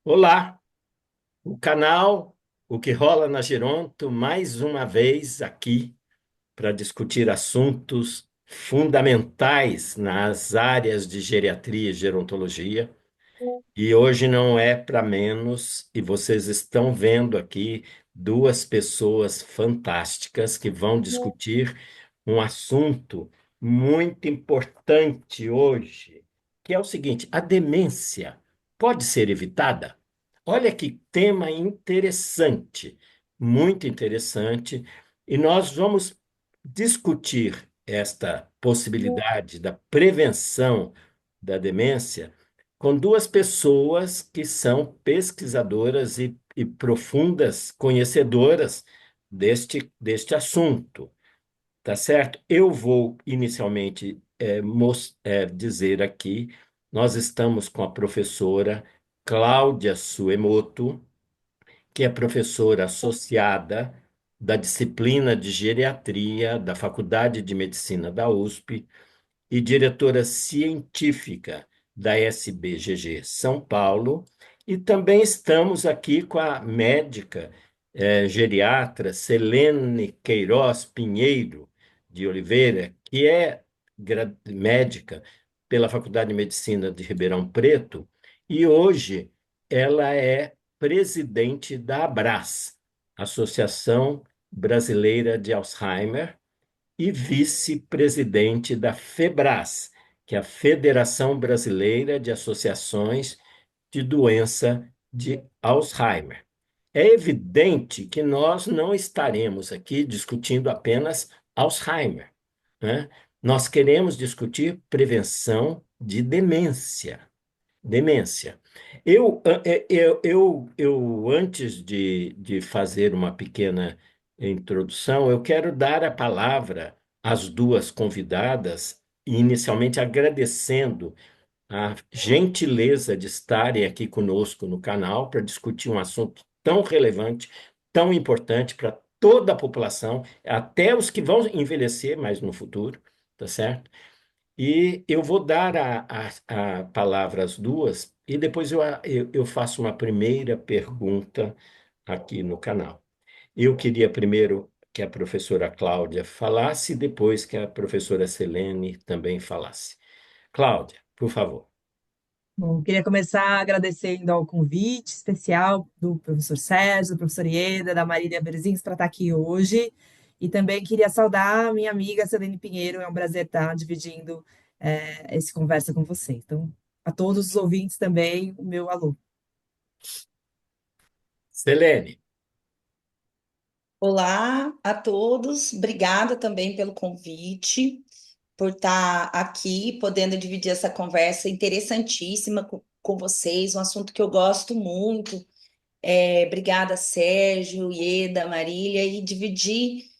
Olá, o canal O que Rola na Geronto, mais uma vez aqui para discutir assuntos fundamentais nas áreas de geriatria e gerontologia. E hoje não é para menos, e vocês estão vendo aqui duas pessoas fantásticas que vão discutir um assunto muito importante hoje, que é o seguinte: a demência pode ser evitada? Olha que tema interessante, muito interessante, e nós vamos discutir esta possibilidade da prevenção da demência com duas pessoas que são pesquisadoras e profundas conhecedoras deste assunto, tá certo? Eu vou inicialmente dizer aqui, nós estamos com a professora Cláudia Suemoto, que é professora associada da disciplina de geriatria da Faculdade de Medicina da USP e diretora científica da SBGG São Paulo. E também estamos aqui com a médica geriatra Selene Queiroz Pinheiro de Oliveira, que é médica pela Faculdade de Medicina de Ribeirão Preto, e hoje ela é presidente da ABRAS, Associação Brasileira de Alzheimer, e vice-presidente da FEBRAS, que é a Federação Brasileira de Associações de Doença de Alzheimer. É evidente que nós não estaremos aqui discutindo apenas Alzheimer, né? Nós queremos discutir prevenção de demência. Demência. Antes de fazer uma pequena introdução, eu quero dar a palavra às duas convidadas, inicialmente agradecendo a gentileza de estarem aqui conosco no canal para discutir um assunto tão relevante, tão importante para toda a população, até os que vão envelhecer mais no futuro, tá certo? E eu vou dar a palavra às duas, e depois eu faço uma primeira pergunta aqui no canal. Eu queria primeiro que a professora Cláudia falasse, e depois que a professora Selene também falasse. Cláudia, por favor. Bom, queria começar agradecendo ao convite especial do professor Sérgio, do professor Ieda, da Marília Berzins para estar aqui hoje. E também queria saudar a minha amiga Celene Pinheiro. É um prazer estar dividindo esse conversa com você. Então, a todos os ouvintes também, o meu alô. Selene, Olá a todos, obrigada também pelo convite, por estar aqui, podendo dividir essa conversa interessantíssima com vocês, um assunto que eu gosto muito. Obrigada, Sérgio, Ieda, Marília, e dividir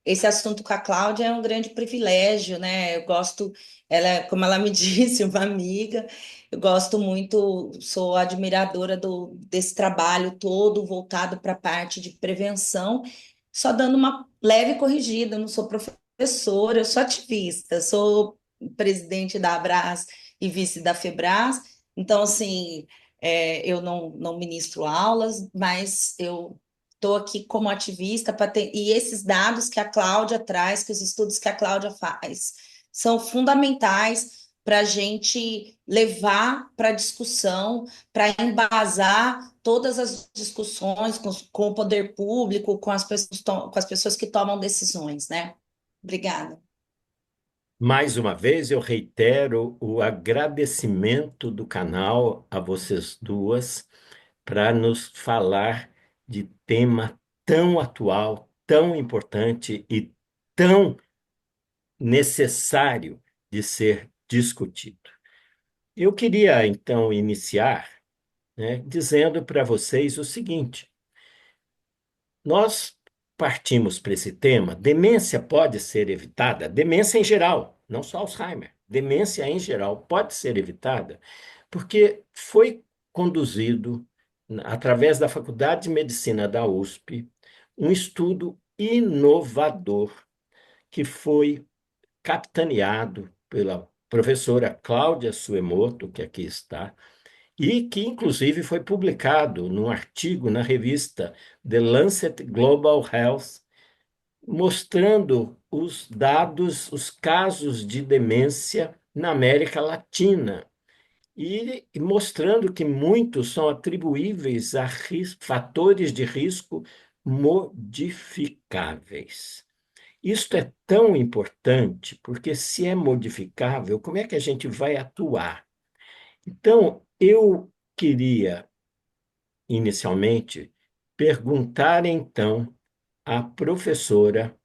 esse assunto com a Cláudia é um grande privilégio, né? Eu gosto, ela, como ela me disse, uma amiga, eu gosto muito, sou admiradora desse trabalho todo voltado para a parte de prevenção, só dando uma leve corrigida, eu não sou professora, eu sou ativista, sou presidente da Abras e vice da Febras, então, assim, eu não ministro aulas, mas eu estou aqui como ativista para ter, e esses dados que a Cláudia traz, que os estudos que a Cláudia faz, são fundamentais para a gente levar para discussão, para embasar todas as discussões com o poder público, com as pessoas que tomam decisões, né? Obrigada. mais uma vez eu reitero o agradecimento do canal a vocês duas para nos falar de tema tão atual, tão importante e tão necessário de ser discutido. Eu queria, então, iniciar, né, dizendo para vocês o seguinte: nós partimos para esse tema, demência pode ser evitada, demência em geral, não só Alzheimer, demência em geral pode ser evitada, porque foi conduzido, através da Faculdade de Medicina da USP, um estudo inovador que foi capitaneado pela professora Cláudia Suemoto, que aqui está, e que, inclusive, foi publicado num artigo na revista The Lancet Global Health, mostrando os dados, os casos de demência na América Latina e mostrando que muitos são atribuíveis a fatores de risco modificáveis. Isto é tão importante, porque se é modificável, como é que a gente vai atuar? Então, eu queria, inicialmente, perguntar então à professora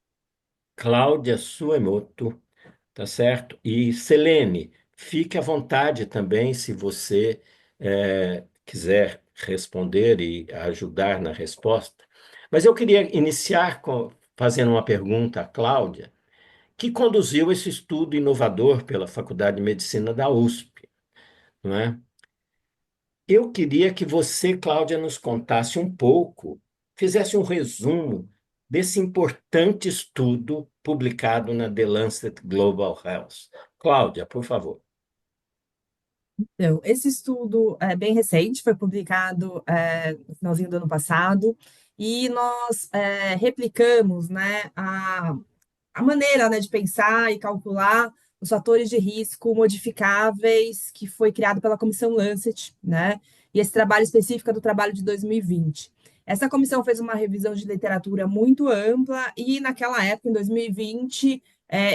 Cláudia Suemoto, tá certo? E Selene, fique à vontade também se você quiser responder e ajudar na resposta. Mas eu queria iniciar fazendo uma pergunta à Cláudia, que conduziu esse estudo inovador pela Faculdade de Medicina da USP, não é? Eu queria que você, Cláudia, nos contasse um pouco, fizesse um resumo desse importante estudo publicado na The Lancet Global Health. Cláudia, por favor. Então, esse estudo é bem recente, foi publicado no finalzinho do ano passado, e nós replicamos, né, a maneira, né, de pensar e calcular os fatores de risco modificáveis que foi criado pela Comissão Lancet, né? E esse trabalho específico é do trabalho de 2020. Essa comissão fez uma revisão de literatura muito ampla e, naquela época, em 2020,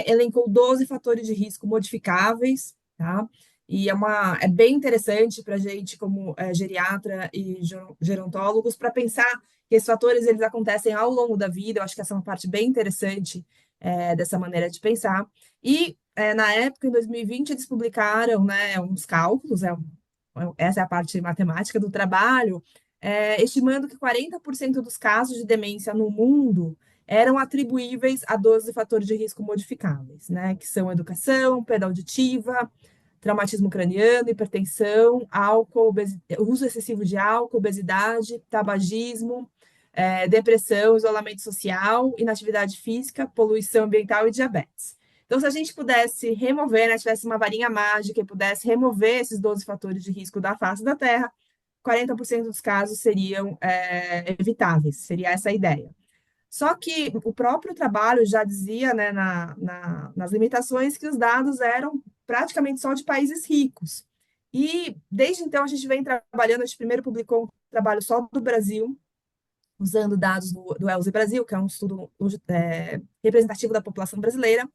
elencou 12 fatores de risco modificáveis, tá? E é bem interessante para a gente, como geriatra e gerontólogos, para pensar que esses fatores eles acontecem ao longo da vida. Eu acho que essa é uma parte bem interessante dessa maneira de pensar. E, na época, em 2020, eles publicaram, né, uns cálculos, essa é a parte matemática do trabalho, estimando que 40% dos casos de demência no mundo eram atribuíveis a 12 fatores de risco modificáveis, né, que são educação, perda auditiva, traumatismo craniano, hipertensão, álcool, uso excessivo de álcool, obesidade, tabagismo, depressão, isolamento social, inatividade física, poluição ambiental e diabetes. Então, se a gente pudesse remover, né, tivesse uma varinha mágica e pudesse remover esses 12 fatores de risco da face da Terra, 40% dos casos seriam evitáveis, seria essa a ideia. Só que o próprio trabalho já dizia, né, nas limitações, que os dados eram praticamente só de países ricos. E desde então a gente vem trabalhando, a gente primeiro publicou um trabalho só do Brasil, usando dados do ELSE Brasil, que é um estudo representativo da população brasileira.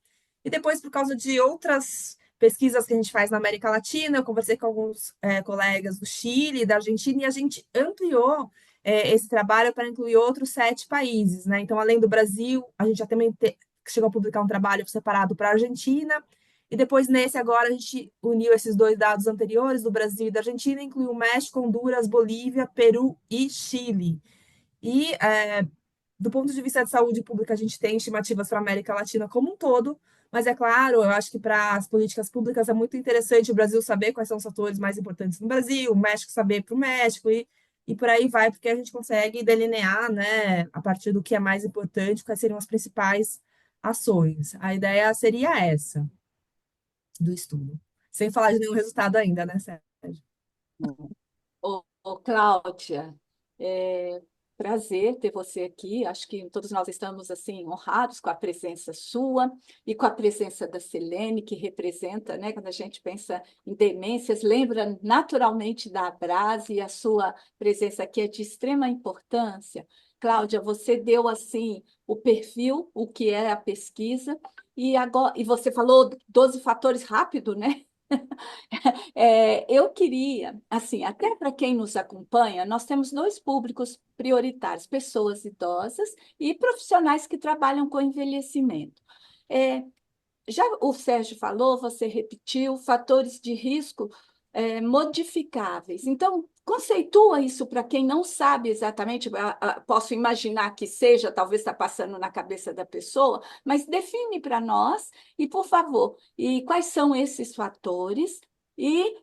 E depois, por causa de outras pesquisas que a gente faz na América Latina, eu conversei com alguns colegas do Chile, da Argentina, e a gente ampliou esse trabalho para incluir outros 7 países, né? Então, além do Brasil, a gente já também chegou a publicar um trabalho separado para a Argentina, e depois nesse agora a gente uniu esses 2 dados anteriores, do Brasil e da Argentina, incluiu o México, Honduras, Bolívia, Peru e Chile. E, do ponto de vista de saúde pública, a gente tem estimativas para a América Latina como um todo, mas é claro, eu acho que para as políticas públicas é muito interessante o Brasil saber quais são os fatores mais importantes no Brasil, o México saber para o México, e por aí vai, porque a gente consegue delinear, né, a partir do que é mais importante, quais seriam as principais ações. A ideia seria essa do estudo, sem falar de nenhum resultado ainda, né, Sérgio? Cláudia, é prazer ter você aqui. Acho que todos nós estamos assim honrados com a presença sua e com a presença da Selene, que representa, né, quando a gente pensa em demências, lembra naturalmente da Abrase, e a sua presença aqui é de extrema importância. Cláudia, você deu assim o perfil, o que é a pesquisa, e agora e você falou 12 fatores rápido, né? Eu queria, assim, até para quem nos acompanha, nós temos 2 públicos prioritários: pessoas idosas e profissionais que trabalham com envelhecimento. É, já o Sérgio falou, você repetiu, fatores de risco modificáveis. Então, conceitua isso para quem não sabe exatamente, posso imaginar que seja, talvez está passando na cabeça da pessoa, mas define para nós, e por favor, e quais são esses fatores, e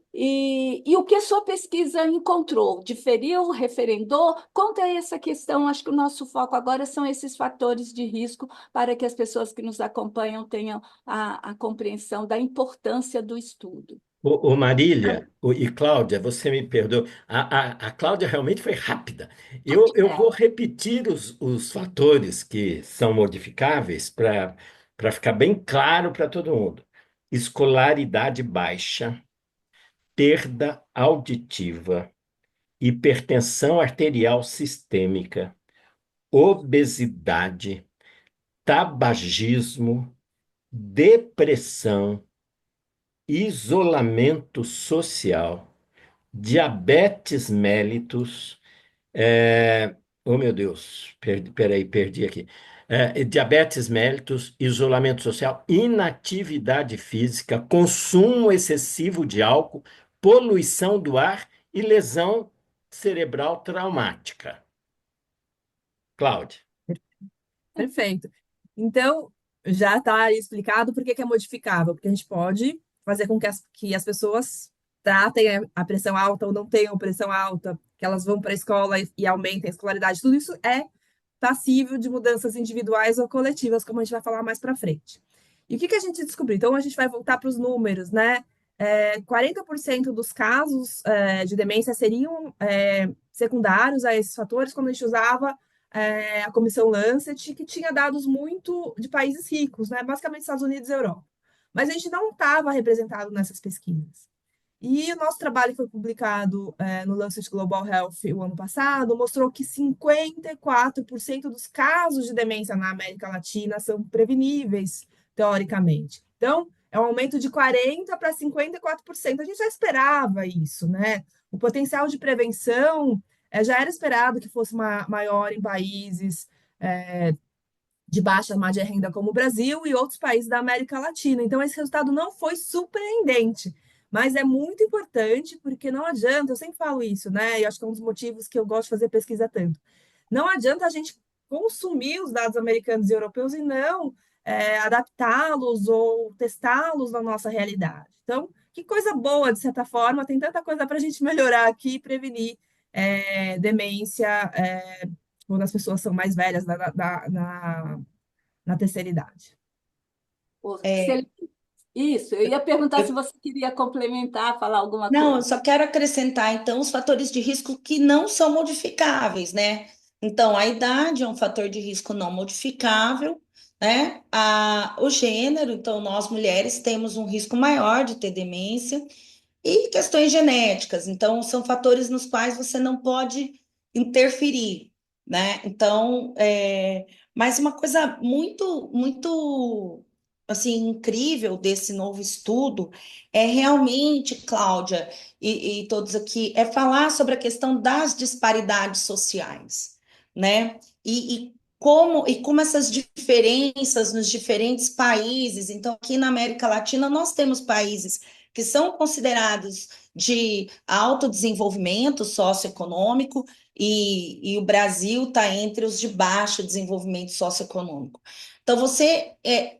o que a sua pesquisa encontrou? Diferiu, referendou? Conta aí essa questão, acho que o nosso foco agora são esses fatores de risco para que as pessoas que nos acompanham tenham a compreensão da importância do estudo. Ô, Marília e Cláudia, você me perdoa. A Cláudia realmente foi rápida. Eu vou É. repetir os fatores que são modificáveis para ficar bem claro para todo mundo: escolaridade baixa, perda auditiva, hipertensão arterial sistêmica, obesidade, tabagismo, depressão, isolamento social, diabetes mellitus, oh meu Deus, perdi aqui. Diabetes mellitus, isolamento social, inatividade física, consumo excessivo de álcool, poluição do ar e lesão cerebral traumática. Cláudia. Perfeito. Então, já está explicado por que que é modificável, porque a gente pode fazer com que as pessoas tratem a pressão alta ou não tenham pressão alta, que elas vão para a escola e aumentem a escolaridade. Tudo isso é passível de mudanças individuais ou coletivas, como a gente vai falar mais para frente. E o que que a gente descobriu? Então, a gente vai voltar para os números, né? 40% dos casos de demência seriam secundários a esses fatores quando a gente usava a Comissão Lancet, que tinha dados muito de países ricos, né? Basicamente Estados Unidos e Europa. Mas a gente não estava representado nessas pesquisas. E o nosso trabalho que foi publicado no Lancet Global Health o ano passado mostrou que 54% dos casos de demência na América Latina são preveníveis, teoricamente. Então, é um aumento de 40% para 54%. A gente já esperava isso, né? O potencial de prevenção já era esperado que fosse maior em países de baixa média renda como o Brasil e outros países da América Latina. Então, esse resultado não foi surpreendente, mas é muito importante porque não adianta, eu sempre falo isso, né? E acho que é um dos motivos que eu gosto de fazer pesquisa tanto. Não adianta a gente consumir os dados americanos e europeus e não adaptá-los ou testá-los na nossa realidade. Então, que coisa boa, de certa forma, tem tanta coisa para a gente melhorar aqui e prevenir demência quando as pessoas são mais velhas na terceira idade. É, Isso, eu ia perguntar se eu você queria complementar, falar alguma Não, eu coisa. só quero acrescentar, então, os fatores de risco que não são modificáveis, né? Então, a idade é um fator de risco não modificável, né? O gênero, então, nós mulheres temos um risco maior de ter demência, e questões genéticas. Então, são fatores nos quais você não pode interferir, né? Então, mas uma coisa muito, assim, incrível desse novo estudo é realmente, Cláudia, e todos aqui, é falar sobre a questão das disparidades sociais, né? E como essas diferenças nos diferentes países. Então, aqui na América Latina, nós temos países que são considerados de alto desenvolvimento socioeconômico, e o Brasil está entre os de baixo desenvolvimento socioeconômico. Então, você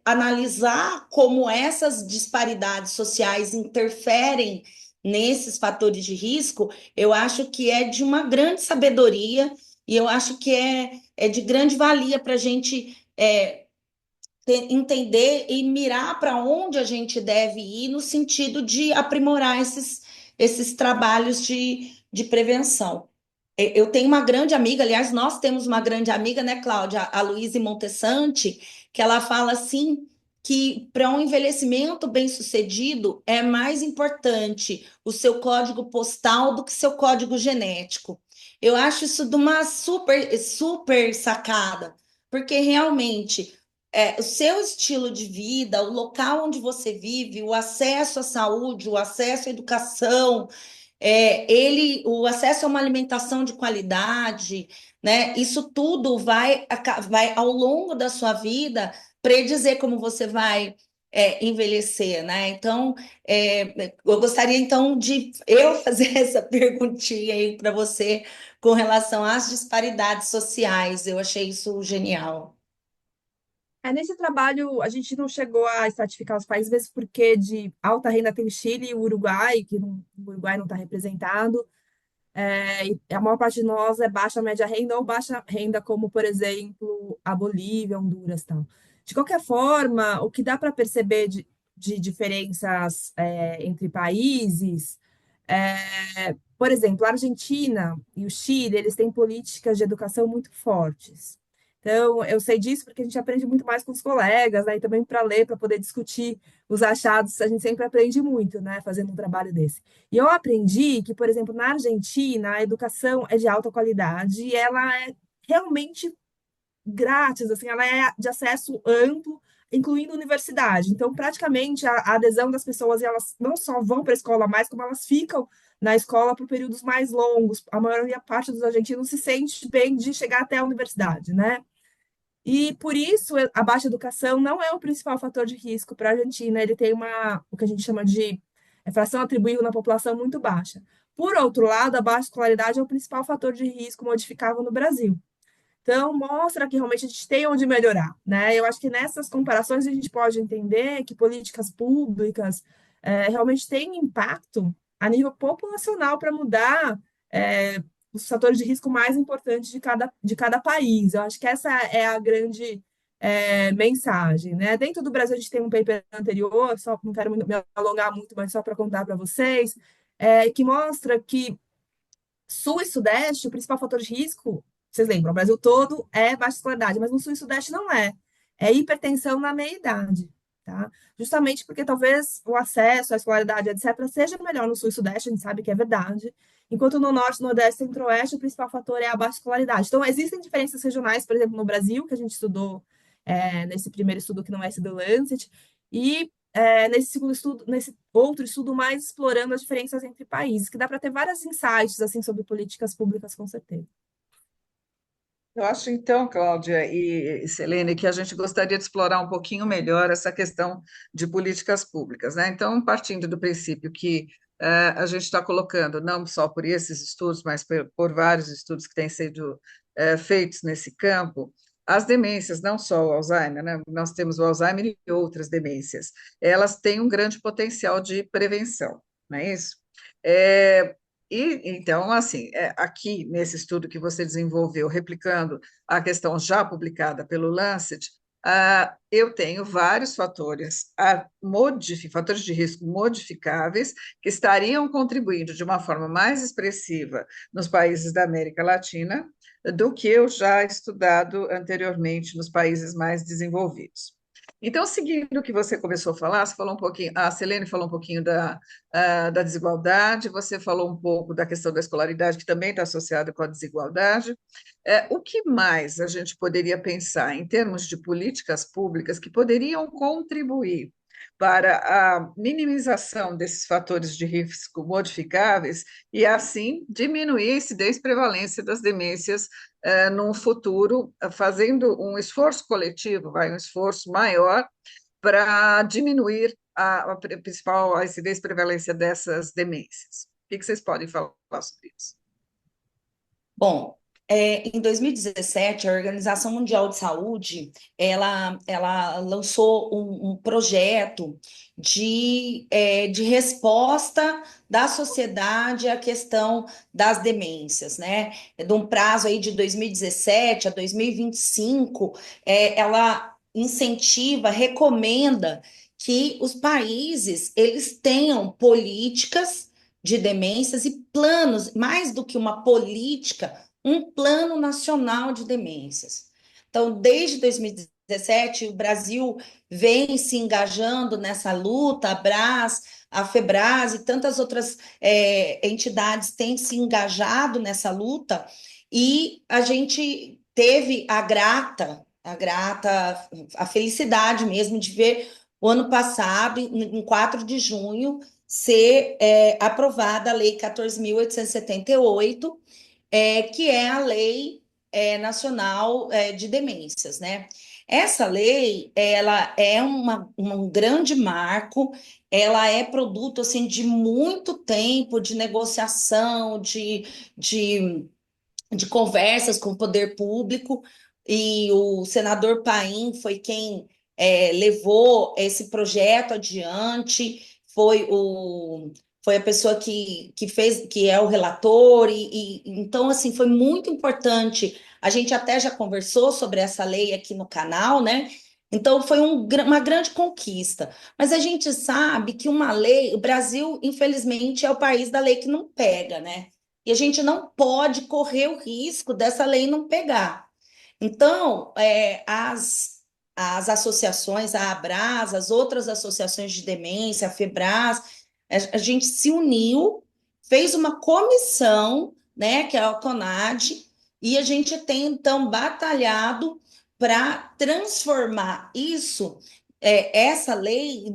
analisar como essas disparidades sociais interferem nesses fatores de risco, eu acho que é de uma grande sabedoria, e eu acho que é de grande valia para a gente entender e mirar para onde a gente deve ir no sentido de aprimorar esses trabalhos de prevenção. Eu tenho uma grande amiga, aliás, nós temos uma grande amiga, né, Cláudia, a Luíse Montessanti, que ela fala assim que para um envelhecimento bem-sucedido é mais importante o seu código postal do que seu código genético. Eu acho isso de uma super sacada, porque realmente o seu estilo de vida, o local onde você vive, o acesso à saúde, o acesso à educação, o acesso a uma alimentação de qualidade, né? Isso tudo vai ao longo da sua vida predizer como você vai envelhecer, né? Então, eu gostaria então de eu fazer essa perguntinha aí para você com relação às disparidades sociais. Eu achei isso genial. Nesse trabalho, a gente não chegou a estratificar os países, mesmo porque de alta renda tem o Chile e o Uruguai, o Uruguai não está representado. E a maior parte de nós é baixa, média renda ou baixa renda, como, por exemplo, a Bolívia, Honduras e tal. De qualquer forma, o que dá para perceber de diferenças entre países, por exemplo, a Argentina e o Chile, eles têm políticas de educação muito fortes. Então, eu sei disso porque a gente aprende muito mais com os colegas, né? E também para ler, para poder discutir os achados, a gente sempre aprende muito, né? Fazendo um trabalho desse. E eu aprendi que, por exemplo, na Argentina, a educação é de alta qualidade e ela é realmente grátis, assim, ela é de acesso amplo, incluindo universidade. Então, praticamente, a adesão das pessoas, elas não só vão para a escola mais, como elas ficam na escola por períodos mais longos. A maioria parte dos argentinos se sente bem de chegar até a universidade, né? E por isso a baixa educação não é o principal fator de risco para a Argentina. Ele tem o que a gente chama de fração atribuível na população muito baixa. Por outro lado, a baixa escolaridade é o principal fator de risco modificável no Brasil. Então, mostra que realmente a gente tem onde melhorar, né? Eu acho que nessas comparações a gente pode entender que políticas públicas realmente têm impacto a nível populacional para mudar é, os fatores de risco mais importantes de cada país. Eu acho que essa é a grande mensagem, né? Dentro do Brasil, a gente tem um paper anterior, só não quero me alongar muito, mas só para contar para vocês, que mostra que Sul e Sudeste, o principal fator de risco, vocês lembram, o Brasil todo é baixa escolaridade, mas no Sul e Sudeste não é. É hipertensão na meia-idade, tá? Justamente porque talvez o acesso à escolaridade, etc., seja melhor no Sul e Sudeste, a gente sabe que é verdade, enquanto no Norte, Nordeste e Centro-Oeste, o principal fator é a baixa escolaridade. Então, existem diferenças regionais, por exemplo, no Brasil, que a gente estudou nesse primeiro estudo que não é esse do Lancet, e nesse segundo estudo, nesse outro estudo mais explorando as diferenças entre países, que dá para ter vários insights assim sobre políticas públicas, com certeza. Eu acho então, Cláudia e Selene, que a gente gostaria de explorar um pouquinho melhor essa questão de políticas públicas, né? Então, partindo do princípio que a gente está colocando, não só por esses estudos, mas por vários estudos que têm sido feitos nesse campo, as demências, não só o Alzheimer, né? Nós temos o Alzheimer e outras demências, elas têm um grande potencial de prevenção, não é isso? É, e então, assim, aqui nesse estudo que você desenvolveu, replicando a questão já publicada pelo Lancet, eu tenho vários fatores, fatores de risco modificáveis que estariam contribuindo de uma forma mais expressiva nos países da América Latina do que eu já estudado anteriormente nos países mais desenvolvidos. Então, seguindo o que você começou a falar, você falou um pouquinho, a Selene falou um pouquinho da desigualdade, você falou um pouco da questão da escolaridade, que também está associada com a desigualdade. O que mais a gente poderia pensar em termos de políticas públicas que poderiam contribuir para a minimização desses fatores de risco modificáveis e, assim, diminuir a incidência e prevalência das demências num futuro, fazendo um esforço coletivo, um esforço maior para diminuir a principal incidência e prevalência dessas demências. O que vocês podem falar sobre isso? Bom, em 2017, a Organização Mundial de Saúde, ela lançou um projeto de resposta da sociedade à questão das demências, né? De um prazo aí de 2017 a 2025, ela incentiva, recomenda que os países, eles tenham políticas de demências e planos, mais do que uma política, um plano nacional de demências. Então, desde 2017, o Brasil vem se engajando nessa luta, a Brás, a Febras e tantas outras entidades têm se engajado nessa luta, e a gente teve a felicidade mesmo de ver o ano passado, em 4 de junho, ser aprovada a Lei 14.878, que é a Lei Nacional de Demências, né? Essa lei, ela é um grande marco, ela é produto, assim, de muito tempo de negociação, de conversas com o poder público, e o senador Paim foi quem levou esse projeto adiante, foi a pessoa que fez, que é o relator, então, assim, foi muito importante. A gente até já conversou sobre essa lei aqui no canal, né? Então, foi uma grande conquista. Mas a gente sabe que uma lei, o Brasil, infelizmente, é o país da lei que não pega, né? E a gente não pode correr o risco dessa lei não pegar. Então, as associações, a Abras, as outras associações de demência, a FEBRAS, a gente se uniu, fez uma comissão, né, que é a CONAD, e a gente tem, então, batalhado para transformar isso, essa lei,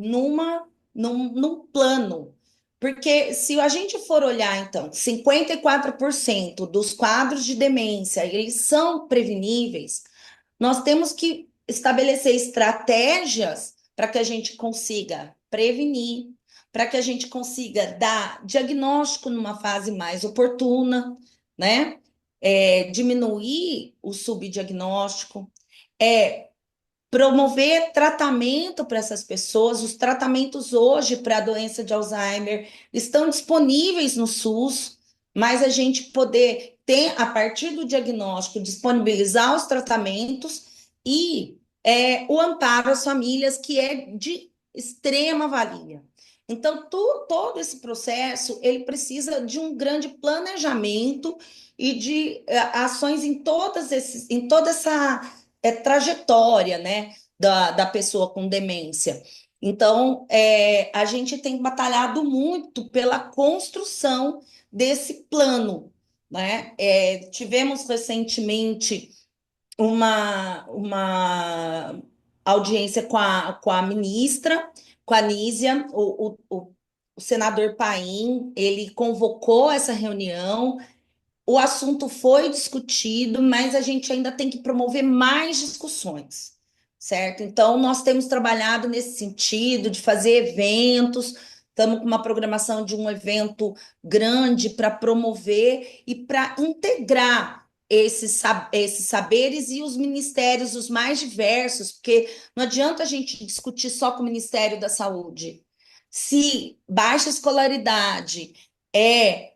num plano. Porque se a gente for olhar, então, 54% dos quadros de demência, eles são preveníveis, nós temos que estabelecer estratégias para que a gente consiga prevenir, para que a gente consiga dar diagnóstico numa fase mais oportuna, né? Diminuir o subdiagnóstico, é promover tratamento para essas pessoas. Os tratamentos hoje para a doença de Alzheimer estão disponíveis no SUS, mas a gente poder ter, a partir do diagnóstico, disponibilizar os tratamentos e o amparo às famílias, que é de extrema valia. Então, todo esse processo, ele precisa de um grande planejamento e de ações em toda essa trajetória, né, da pessoa com demência. Então, a gente tem batalhado muito pela construção desse plano, né? Tivemos recentemente uma audiência com a ministra, com a Nízia, o senador Paim, ele convocou essa reunião, o assunto foi discutido, mas a gente ainda tem que promover mais discussões, certo? Então, nós temos trabalhado nesse sentido de fazer eventos, estamos com uma programação de um evento grande para promover e para integrar esses saberes e os ministérios os mais diversos, porque não adianta a gente discutir só com o Ministério da Saúde. Se baixa escolaridade é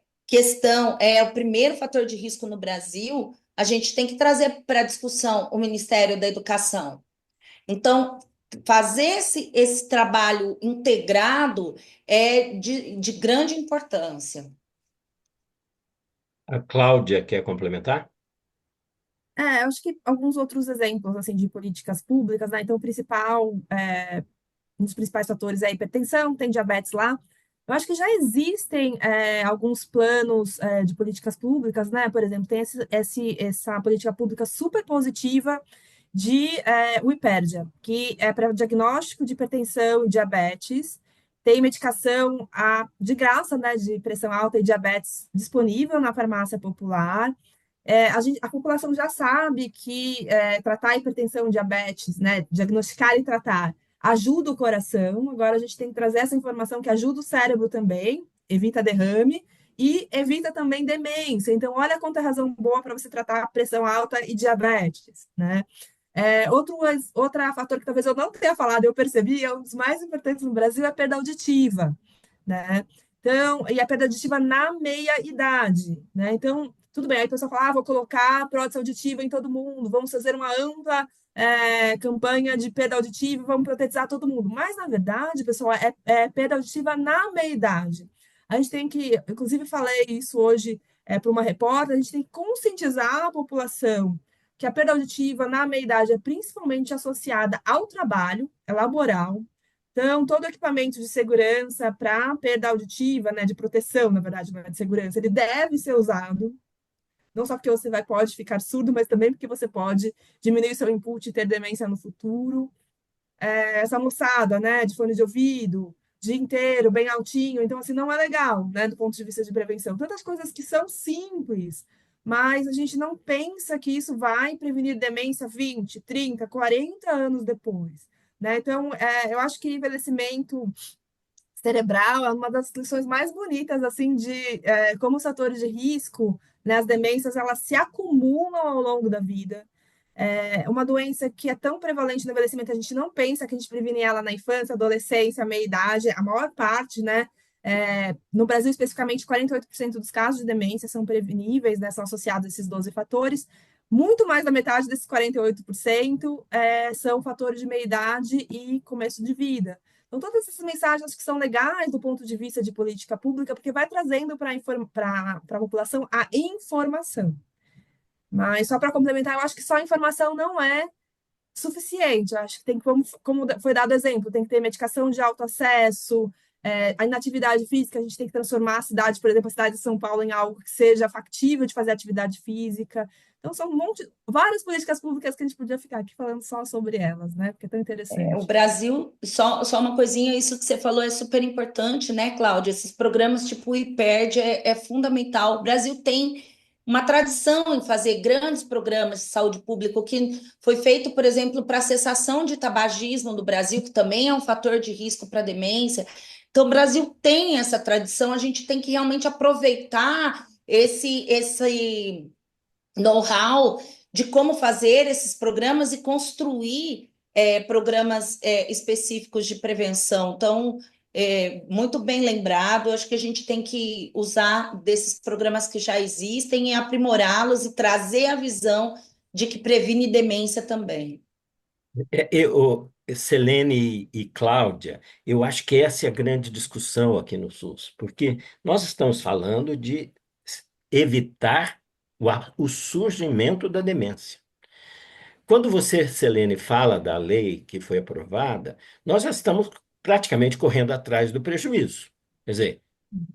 o primeiro fator de risco no Brasil, a gente tem que trazer para a discussão o Ministério da Educação. Então, fazer esse trabalho integrado é de grande importância. A Cláudia quer complementar? Eu acho que alguns outros exemplos assim de políticas públicas, né? Então, o principal, um dos principais fatores é a hipertensão, tem diabetes lá. Eu acho que já existem alguns planos de políticas públicas, né? Por exemplo, tem essa política pública super positiva de Uipérdia, que é para diagnóstico de hipertensão e diabetes. Tem medicação de graça, né, de pressão alta e diabetes disponível na farmácia popular. A população já sabe que tratar hipertensão e diabetes, né, diagnosticar e tratar, ajuda o coração. Agora a gente tem que trazer essa informação que ajuda o cérebro também, evita derrame e evita também demência. Então, olha quanta razão boa para você tratar pressão alta e diabetes, né? Outro fator que talvez eu não tenha falado, eu percebi, é um dos mais importantes no Brasil, é a perda auditiva, né? Então, e a perda auditiva na meia-idade, né? Então, tudo bem, aí a pessoa fala, vou colocar prótese auditiva em todo mundo, vamos fazer uma ampla campanha de perda auditiva, vamos protetizar todo mundo. Mas, na verdade, pessoal, é perda auditiva na meia-idade. A gente tem que, inclusive falei isso hoje para uma repórter, a gente tem que conscientizar a população que a perda auditiva na meia-idade é principalmente associada ao trabalho, é laboral. Então, todo equipamento de segurança para perda auditiva, né, de proteção, na verdade, não é de segurança, ele deve ser usado. Não só porque pode ficar surdo, mas também porque você pode diminuir seu input e ter demência no futuro. Essa moçada, né, de fone de ouvido, dia inteiro, bem altinho, então assim não é legal, né, do ponto de vista de prevenção. Tantas coisas que são simples, mas a gente não pensa que isso vai prevenir demência 20, 30, 40 anos depois, né? Então, eu acho que envelhecimento cerebral é uma das lições mais bonitas, assim, de como os fatores de risco, né, as demências, elas se acumulam ao longo da vida. Uma doença que é tão prevalente no envelhecimento, a gente não pensa que a gente previne ela na infância, adolescência, meia-idade, a maior parte, né? No Brasil, especificamente, 48% dos casos de demência são preveníveis, né? São associados a esses 12 fatores, muito mais da metade desses 48% são fatores de meia-idade e começo de vida. Então, todas essas mensagens que são legais do ponto de vista de política pública, porque vai trazendo para a população a informação. Mas só para complementar, eu acho que só a informação não é suficiente. Eu acho que tem que, como foi dado exemplo, tem que ter medicação de alto acesso, a inatividade física, a gente tem que transformar a cidade, por exemplo, a cidade de São Paulo em algo que seja factível de fazer atividade física. Então, são várias políticas públicas que a gente podia ficar aqui falando só sobre elas, né? Porque é tão O interessante. Brasil, só uma coisinha, isso que você falou é super importante, né, Cláudia? Esses programas tipo o IPERD é fundamental. O Brasil tem uma tradição em fazer grandes programas de saúde pública, o que foi feito, por exemplo, para a cessação de tabagismo no Brasil, que também é um fator de risco para demência. Então, o Brasil tem essa tradição, a gente tem que realmente aproveitar esse know-how de como fazer esses programas e construir programas específicos de prevenção. Então, muito bem lembrado, acho que a gente tem que usar desses programas que já existem e aprimorá-los e trazer a visão de que previne demência também. Selene e Cláudia, eu acho que essa é a grande discussão aqui no SUS, porque nós estamos falando de evitar o surgimento da demência. Quando você, Selene, fala da lei que foi aprovada, nós já estamos praticamente correndo atrás do prejuízo. Quer dizer,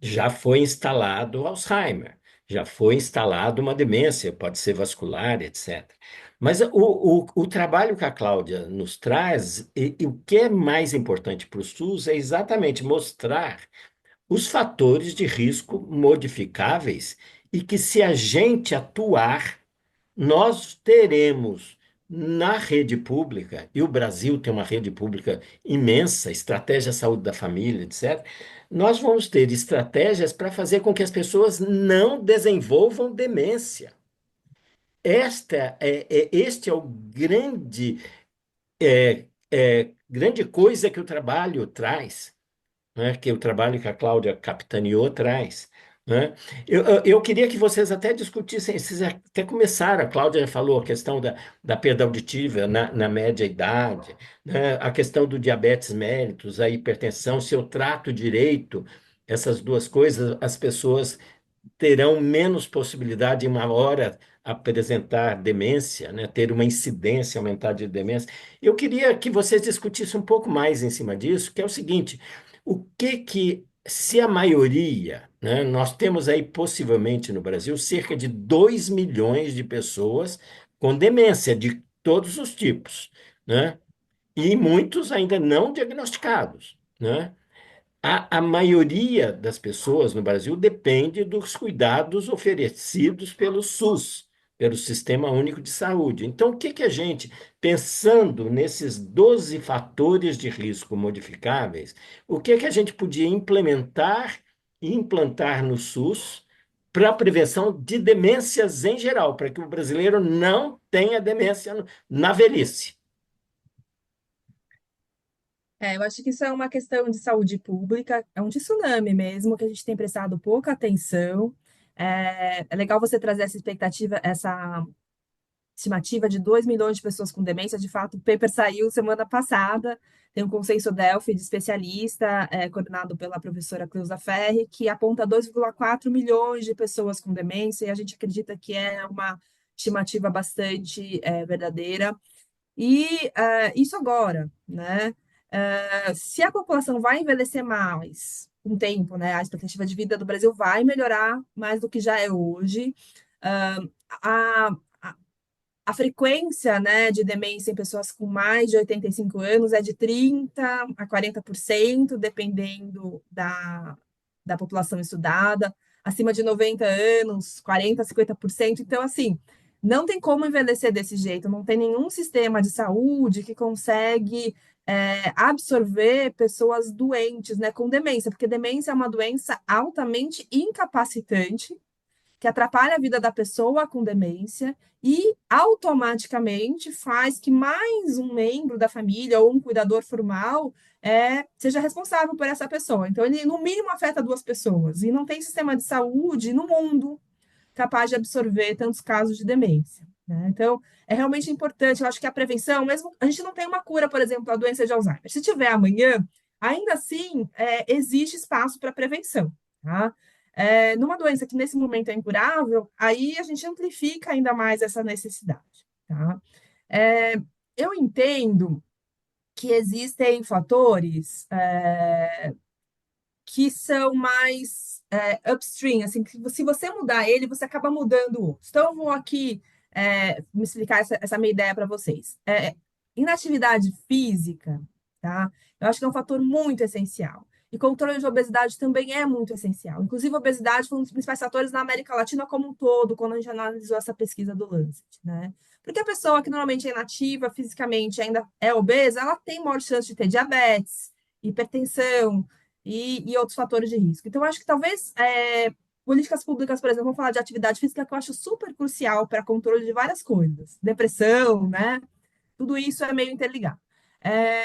já foi instalado o Alzheimer, já foi instalado uma demência, pode ser vascular, etc. Mas o trabalho que a Cláudia nos traz, e o que é mais importante para o SUS é exatamente mostrar os fatores de risco modificáveis e que, se a gente atuar, nós teremos na rede pública, e o Brasil tem uma rede pública imensa, estratégia saúde da família, etc. Nós vamos ter estratégias para fazer com que as pessoas não desenvolvam demência. Este é o grande coisa que o trabalho traz, né, que o trabalho que a Cláudia capitaneou traz, né? Eu queria que vocês até discutissem, vocês até começaram, a Cláudia já falou a questão da perda auditiva na média idade, né, a questão do diabetes mellitus, a hipertensão, se eu trato direito essas duas coisas, as pessoas terão menos possibilidade em uma hora apresentar demência, né, ter uma incidência aumentada de demência. Eu queria que vocês discutissem um pouco mais em cima disso, que é o seguinte: se a maioria, né, nós temos aí possivelmente no Brasil cerca de 2 milhões de pessoas com demência de todos os tipos, né? E muitos ainda não diagnosticados, né? A maioria das pessoas no Brasil depende dos cuidados oferecidos pelo SUS, pelo Sistema Único de Saúde. Então, o que que a gente, pensando nesses 12 fatores de risco modificáveis, o que que a gente podia implementar e implantar no SUS para a prevenção de demências em geral, para que o brasileiro não tenha demência na velhice? Eu acho que isso é uma questão de saúde pública, é um tsunami mesmo, que a gente tem prestado pouca atenção. É legal você trazer essa expectativa, essa estimativa de 2 milhões de pessoas com demência. De fato, o paper saiu semana passada, tem um consenso Delphi de especialista, coordenado pela professora Cleusa Ferri, que aponta 2,4 milhões de pessoas com demência, e a gente acredita que é uma estimativa bastante verdadeira. E isso agora, né? Se a população vai envelhecer mais com o tempo, né? A expectativa de vida do Brasil vai melhorar mais do que já é hoje. A, a, a frequência, né, de demência em pessoas com mais de 85 anos é de 30 a 40%, dependendo da população estudada. Acima de 90 anos, 40 a 50%. Então, assim, não tem como envelhecer desse jeito. Não tem nenhum sistema de saúde que consegue absorver pessoas doentes, né, com demência, porque demência é uma doença altamente incapacitante, que atrapalha a vida da pessoa com demência e automaticamente faz que mais um membro da família ou um cuidador formal seja responsável por essa pessoa. Então, ele, no mínimo, afeta duas pessoas. E não tem sistema de saúde no mundo capaz de absorver tantos casos de demência. né? Então, é realmente importante. Eu acho que a prevenção, mesmo a gente não tem uma cura, por exemplo, da doença de Alzheimer. Se tiver amanhã, ainda assim, existe espaço para prevenção, tá? Numa doença que nesse momento é incurável, aí a gente amplifica ainda mais essa necessidade, tá? É, eu entendo que existem fatores que são mais upstream, assim, que se você mudar ele, você acaba mudando outros. Então, eu vou aqui me explicar essa minha ideia para vocês. Inatividade física, tá? Eu acho que é um fator muito essencial. E controle de obesidade também é muito essencial. Inclusive, a obesidade foi um dos principais fatores na América Latina como um todo, quando a gente analisou essa pesquisa do Lancet, né? Porque a pessoa que normalmente é inativa fisicamente, ainda é obesa, ela tem maior chance de ter diabetes, hipertensão, e outros fatores de risco. Então, eu acho que talvez políticas públicas, por exemplo, vamos falar de atividade física, que eu acho super crucial para controle de várias coisas. Depressão, né? Tudo isso é meio interligado. É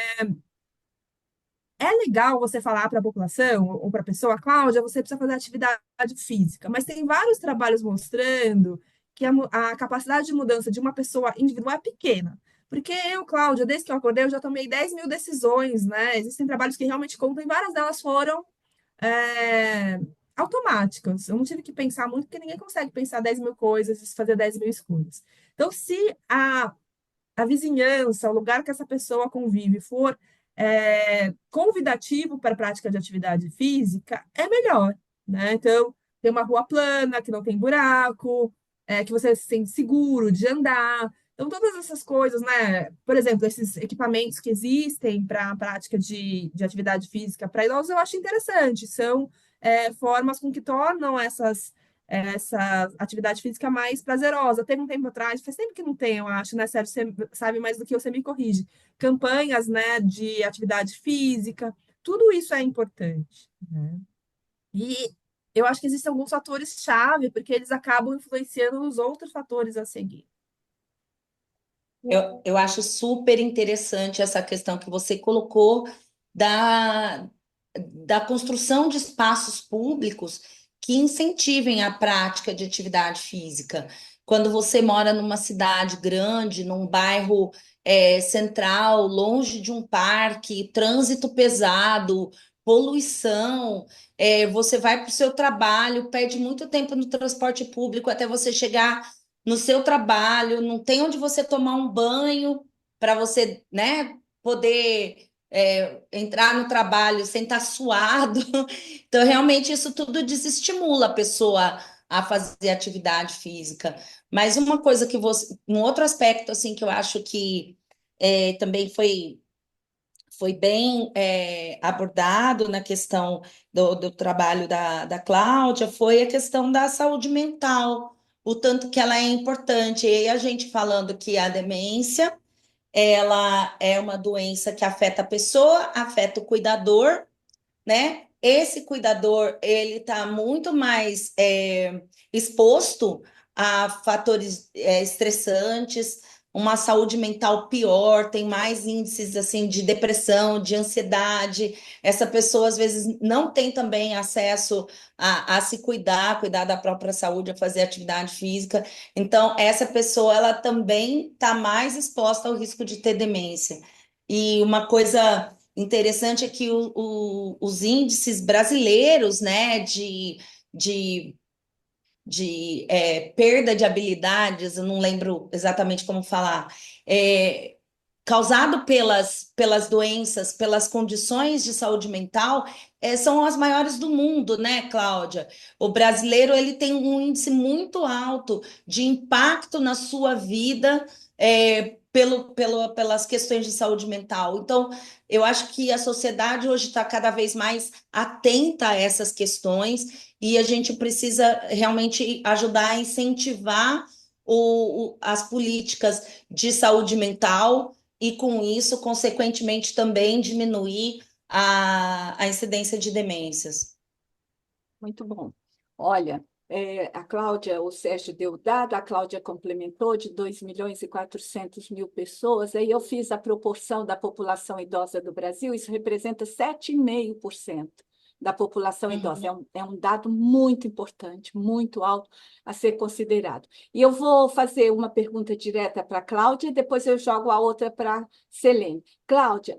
legal você falar para a população ou para a pessoa, Cláudia, você precisa fazer atividade física, mas tem vários trabalhos mostrando que a capacidade de mudança de uma pessoa individual é pequena. Porque eu, Cláudia, desde que eu acordei, eu já tomei 10 mil decisões, né? Existem trabalhos que realmente contam e várias delas foram é, automáticas. Eu não tive que pensar muito, porque ninguém consegue pensar 10 mil coisas e fazer 10 mil escolhas. Então, se a vizinhança, o lugar que essa pessoa convive for convidativo para a prática de atividade física, é melhor, né? Então, tem uma rua plana, que não tem buraco, que você se sente seguro de andar. Então, todas essas coisas, né? Por exemplo, esses equipamentos que existem para a prática de atividade física para idosos, eu acho interessante. São formas com que tornam essa atividade física mais prazerosa. Teve um tempo atrás, faz tempo que não tem, eu acho, né, Sérgio? Você sabe mais do que eu, você me corrige. Campanhas, né, de atividade física, tudo isso é importante, né? E eu acho que existem alguns fatores-chave, porque eles acabam influenciando os outros fatores a seguir. Eu acho super interessante essa questão que você colocou da, da construção de espaços públicos que incentivem a prática de atividade física. Quando você mora numa cidade grande, num bairro central, longe de um parque, trânsito pesado, poluição, você vai para o seu trabalho, perde muito tempo no transporte público até você chegar no seu trabalho, não tem onde você tomar um banho para você, né, poder entrar no trabalho sem estar suado. Então, realmente, isso tudo desestimula a pessoa a fazer atividade física. Mas uma coisa que você, um outro aspecto assim que eu acho que também foi bem abordado na questão do trabalho da Cláudia, foi a questão da saúde mental, o tanto que ela é importante. E aí a gente falando que a demência, ela é uma doença que afeta a pessoa, afeta o cuidador, né? Esse cuidador, ele está muito mais exposto a fatores estressantes, uma saúde mental pior, tem mais índices assim de depressão, de ansiedade. Essa pessoa às vezes não tem também acesso a se cuidar da própria saúde, a fazer atividade física. Então, essa pessoa ela também está mais exposta ao risco de ter demência. E uma coisa interessante é que os índices brasileiros, né, de, perda de habilidades, eu não lembro exatamente como falar, causado pelas doenças, pelas condições de saúde mental, são as maiores do mundo, né, Cláudia? O brasileiro ele tem um índice muito alto de impacto na sua vida pelas questões de saúde mental. Então, eu acho que a sociedade hoje está cada vez mais atenta a essas questões e a gente precisa realmente ajudar a incentivar as políticas de saúde mental e, com isso, consequentemente, também diminuir a incidência de demências. Muito bom. Olha, a Cláudia, o Sérgio deu o dado, a Cláudia complementou de 2.400.000 pessoas, aí eu fiz a proporção da população idosa do Brasil, isso representa 7,5%. da população idosa. É um dado muito importante, muito alto a ser considerado. E eu vou fazer uma pergunta direta para a Cláudia e depois eu jogo a outra para a Selene. Cláudia,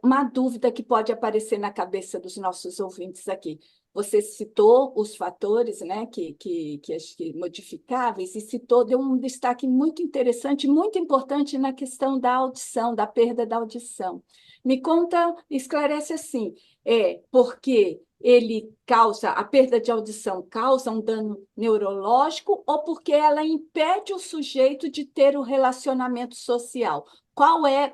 uma dúvida que pode aparecer na cabeça dos nossos ouvintes aqui. Você citou os fatores, né, acho que modificáveis, e citou, deu um destaque muito interessante, muito importante na questão da audição, da perda da audição. Me conta, esclarece assim, porque ele causa, a perda de audição causa um dano neurológico ou porque ela impede o sujeito de ter o relacionamento social?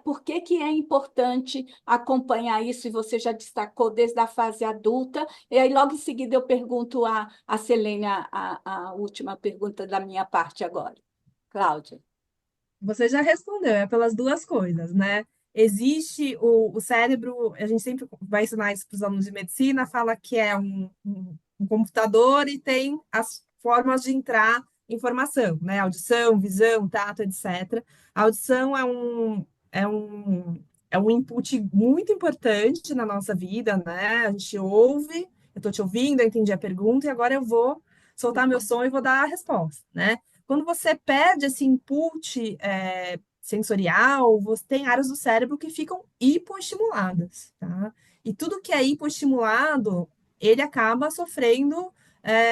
Por que que é importante acompanhar isso? E você já destacou desde a fase adulta, e aí logo em seguida eu pergunto a Selene a última pergunta da minha parte agora. Cláudia. Você já respondeu, é pelas duas coisas, né? Existe o cérebro, a gente sempre vai ensinar isso para os alunos de medicina, fala que é um computador e tem as formas de entrar informação, né? Audição, visão, tato, etc. A audição é um input muito importante na nossa vida, né? A gente ouve, eu estou te ouvindo, eu entendi a pergunta e agora eu vou soltar meu som e vou dar a resposta, né? Quando você perde esse input sensorial, você tem áreas do cérebro que ficam hipoestimuladas, tá? E tudo que é hipoestimulado, ele acaba sofrendo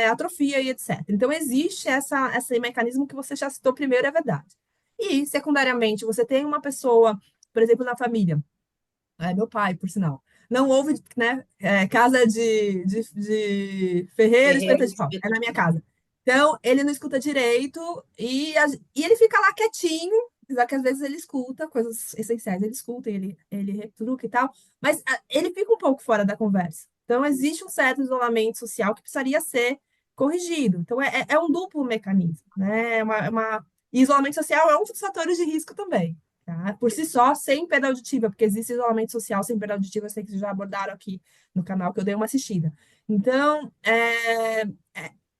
atrofia e etc. Então, existe esse mecanismo que você já citou primeiro, é verdade. E, secundariamente, você tem uma pessoa, por exemplo, na família, meu pai, por sinal, não houve, né, casa de ferreiro, espeta Ferreiro, de pau, é espeto na de minha pau. casa. Então, ele não escuta direito e ele fica lá quietinho, apesar que às vezes ele escuta coisas essenciais, ele escuta, ele retruca e tal, mas ele fica um pouco fora da conversa. Então, existe um certo isolamento social que precisaria ser corrigido. Então, é um duplo mecanismo, né? E isolamento social é um dos fatores de risco também. Tá? Por si só, sem perda auditiva, porque existe isolamento social sem perda auditiva, eu sei que vocês já abordaram aqui no canal, que eu dei uma assistida. Então,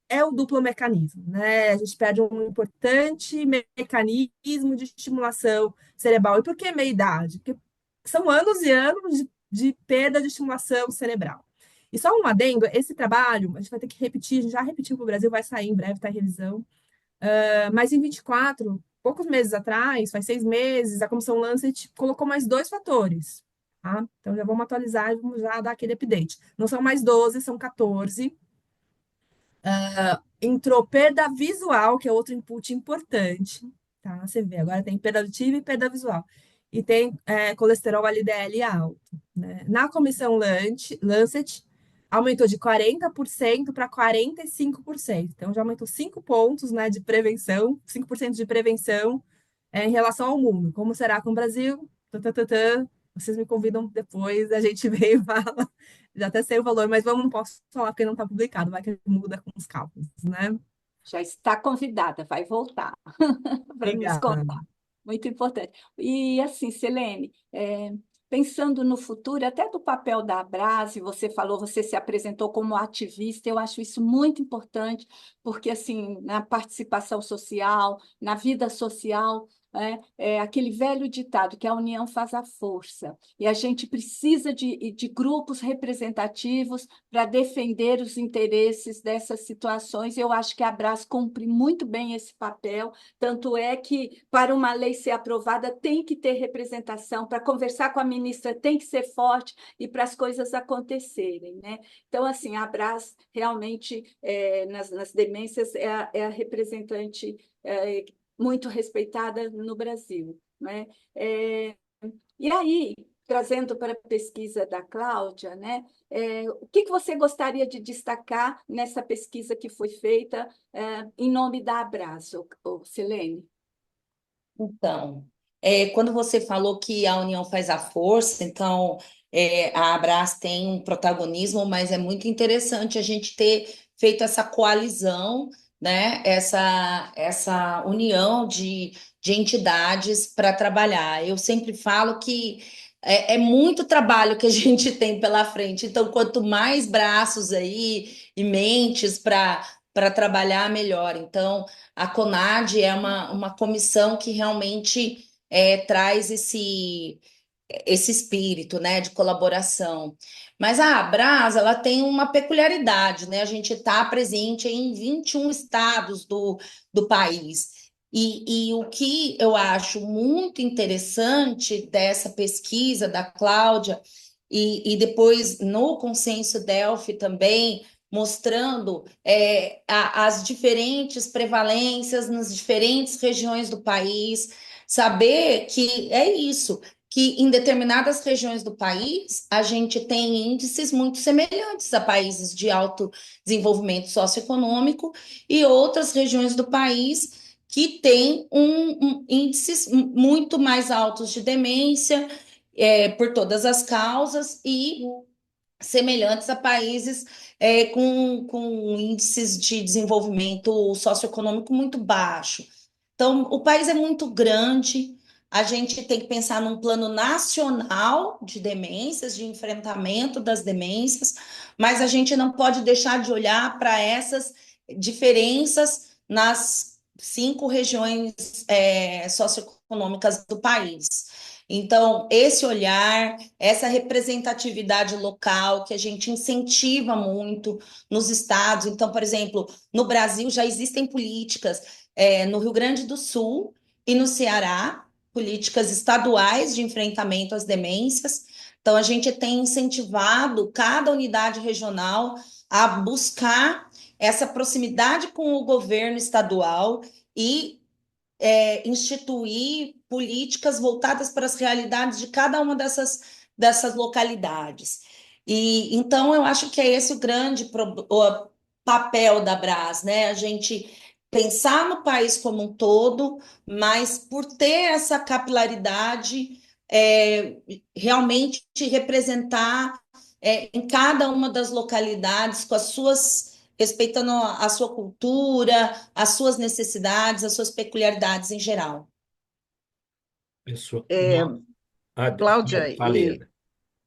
é o duplo mecanismo, né? A gente perde um importante mecanismo de estimulação cerebral. E por que meia-idade? Porque são anos e anos de perda de estimulação cerebral. E só um adendo, esse trabalho, a gente vai ter que repetir, a gente já repetiu para o Brasil, vai sair em breve, está em revisão, mas em 24, poucos meses atrás, faz 6 meses, a Comissão Lancet colocou mais dois fatores. Tá? Então, já vamos atualizar e vamos já dar aquele update. Não são mais 12, são 14. Entrou perda visual, que é outro input importante. Tá? Você vê, agora tem perda auditiva e perda visual. E tem colesterol LDL alto. Né? Na Comissão Lancet, aumentou de 40% para 45%. Então, já aumentou 5 pontos, né, de prevenção, 5% de prevenção em relação ao mundo. Como será com o Brasil? Tã. Vocês me convidam depois, a gente vem e fala. Já até sei o valor, mas não posso falar porque não está publicado, vai que muda com os cálculos, né? Já está convidada, vai voltar para nos Obrigada. contar. Muito importante. E assim, Selene, pensando no futuro, até do papel da Abrase, você falou, você se apresentou como ativista, eu acho isso muito importante, porque assim, na participação social, na vida social, é aquele velho ditado que a união faz a força, e a gente precisa de grupos representativos para defender os interesses dessas situações. Eu acho que a Brás cumpre muito bem esse papel, tanto é que, para uma lei ser aprovada, tem que ter representação, para conversar com a ministra tem que ser forte e para as coisas acontecerem, né? Então, assim, a Brás realmente, nas demências, é a representante muito respeitada no Brasil, né? É, e aí, trazendo para a pesquisa da Cláudia, né, o que você gostaria de destacar nessa pesquisa que foi feita em nome da Abraço, Silene? Então, quando você falou que a união faz a força, então a Abras tem um protagonismo, mas é muito interessante a gente ter feito essa coalizão, né? Essa união de entidades para trabalhar. Eu sempre falo que é muito trabalho que a gente tem pela frente, então, quanto mais braços aí e mentes para trabalhar, melhor. Então, a CONAD é uma comissão que realmente traz esse espírito, né, de colaboração. Mas a Abras, ela tem uma peculiaridade, né? A gente está presente em 21 estados do país. E o que eu acho muito interessante dessa pesquisa da Cláudia, e depois no Consenso Delphi também, mostrando as diferentes prevalências nas diferentes regiões do país, saber que é isso, que em determinadas regiões do país a gente tem índices muito semelhantes a países de alto desenvolvimento socioeconômico e outras regiões do país que têm índices muito mais altos de demência, por todas as causas e semelhantes a países com índices de desenvolvimento socioeconômico muito baixo. Então, o país é muito grande, a gente tem que pensar num plano nacional de demências, de enfrentamento das demências, mas a gente não pode deixar de olhar para essas diferenças nas 5 regiões socioeconômicas do país. Então, esse olhar, essa representatividade local que a gente incentiva muito nos estados. Então, por exemplo, no Brasil já existem políticas, no Rio Grande do Sul e no Ceará, políticas estaduais de enfrentamento às demências. Então, a gente tem incentivado cada unidade regional a buscar essa proximidade com o governo estadual e instituir políticas voltadas para as realidades de cada uma dessas localidades. E então eu acho que é esse o papel da Brás, né? A gente pensar no país como um todo, mas por ter essa capilaridade, realmente representar em cada uma das localidades com as suas respeitando a sua cultura, as suas necessidades, as suas peculiaridades em geral. Pessoa... É, Cláudia Falei,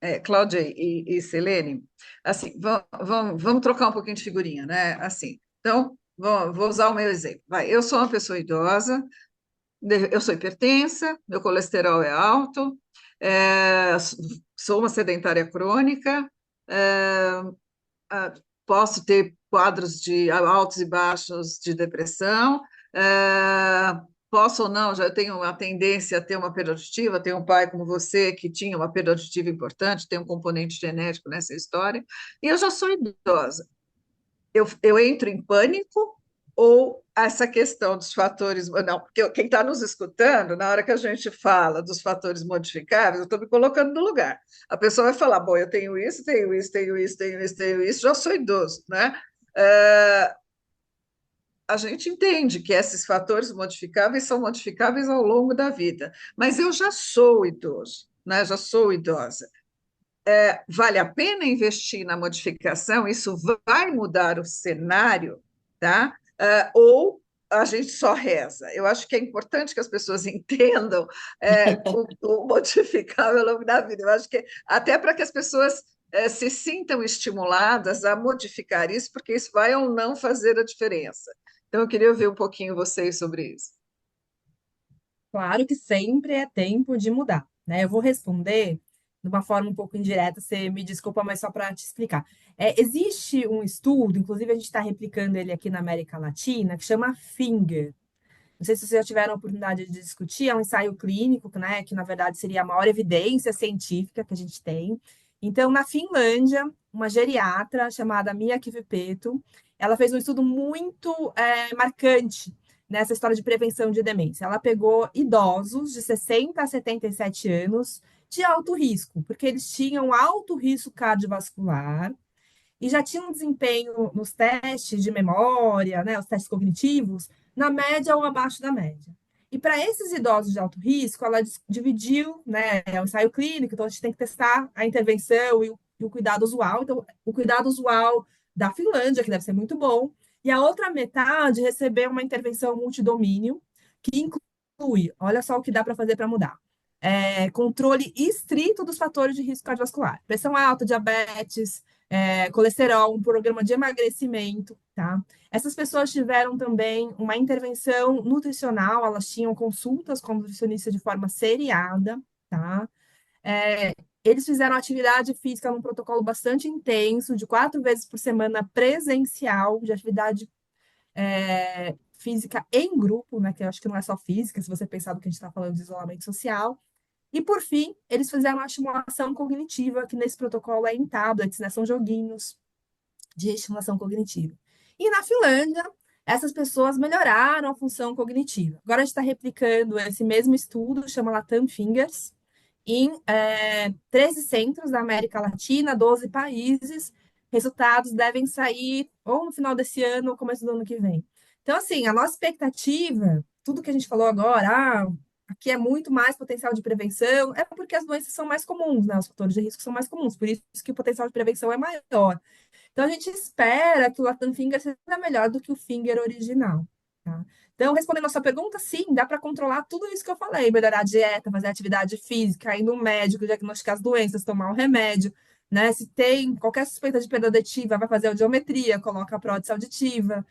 e, Cláudia e Selene, assim, vamos trocar um pouquinho de figurinha, né? Assim, então, vou usar o meu exemplo. Vai, eu sou uma pessoa idosa, eu sou hipertensa, meu colesterol é alto, é, sou uma sedentária crônica, é, ah, posso ter quadros de altos e baixos de depressão, posso ou não, já tenho uma tendência a ter uma perda auditiva, tenho um pai como você que tinha uma perda auditiva importante, tem um componente genético nessa história, e eu já sou idosa. Eu entro em pânico ou essa questão dos fatores, não, porque quem está nos escutando, na hora que a gente fala dos fatores modificáveis, eu estou me colocando no lugar. A pessoa vai falar, bom, eu tenho isso, tenho isso, tenho isso, tenho isso, tenho isso, já sou idoso, né? A gente entende que esses fatores modificáveis são modificáveis ao longo da vida, mas eu já sou idoso, né? Já sou idosa. Vale a pena investir na modificação? Isso vai mudar o cenário, tá? Ou a gente só reza? Eu acho que é importante que as pessoas entendam o modificável ao longo da vida. Eu acho que até para que as pessoas se sintam estimuladas a modificar isso, porque isso vai ou não fazer a diferença. Então, eu queria ouvir um pouquinho vocês sobre isso. Claro que sempre é tempo de mudar, né? Eu vou responder de uma forma um pouco indireta, você me desculpa, mas só para te explicar. Existe um estudo, inclusive a gente está replicando ele aqui na América Latina, que chama FINGER. Não sei se vocês já tiveram a oportunidade de discutir, é um ensaio clínico, né, que na verdade seria a maior evidência científica que a gente tem. Então, na Finlândia, uma geriatra chamada Mia Kivipeto, ela fez um estudo muito marcante nessa história de prevenção de demência. Ela pegou idosos de 60 a 77 anos de alto risco, porque eles tinham alto risco cardiovascular, e já tinha um desempenho nos testes de memória, né, os testes cognitivos, na média ou abaixo da média. E para esses idosos de alto risco, ela dividiu, né, é um ensaio clínico, então a gente tem que testar a intervenção e o cuidado usual. Então, o cuidado usual da Finlândia, que deve ser muito bom, e a outra metade receber uma intervenção multidomínio, que inclui, olha só o que dá para fazer para mudar. Controle estrito dos fatores de risco cardiovascular, pressão alta, diabetes, colesterol, um programa de emagrecimento, tá? Essas pessoas tiveram também uma intervenção nutricional, elas tinham consultas com o nutricionista de forma seriada, tá? Eles fizeram atividade física num protocolo bastante intenso, de 4 vezes por semana presencial, de atividade física em grupo, né? Que eu acho que não é só física, se você pensar do que a gente está falando de isolamento social. E, por fim, eles fizeram uma estimulação cognitiva, que nesse protocolo é em tablets, né? São joguinhos de estimulação cognitiva. E na Finlândia, essas pessoas melhoraram a função cognitiva. Agora a gente está replicando esse mesmo estudo, chama Latam Fingers, em 13 centros da América Latina, 12 países. Resultados devem sair ou no final desse ano ou começo do ano que vem. Então, assim, a nossa expectativa, tudo que a gente falou agora, aqui é muito mais potencial de prevenção, é porque as doenças são mais comuns, né? Os fatores de risco são mais comuns, por isso que o potencial de prevenção é maior. Então, a gente espera que o Latam Finger seja melhor do que o Finger original, tá? Então, respondendo a sua pergunta, sim, dá para controlar tudo isso que eu falei, melhorar a dieta, fazer atividade física, ir no médico, diagnosticar as doenças, tomar o remédio, né? Se tem qualquer suspeita de perda auditiva, vai fazer audiometria, coloca a prótese auditiva,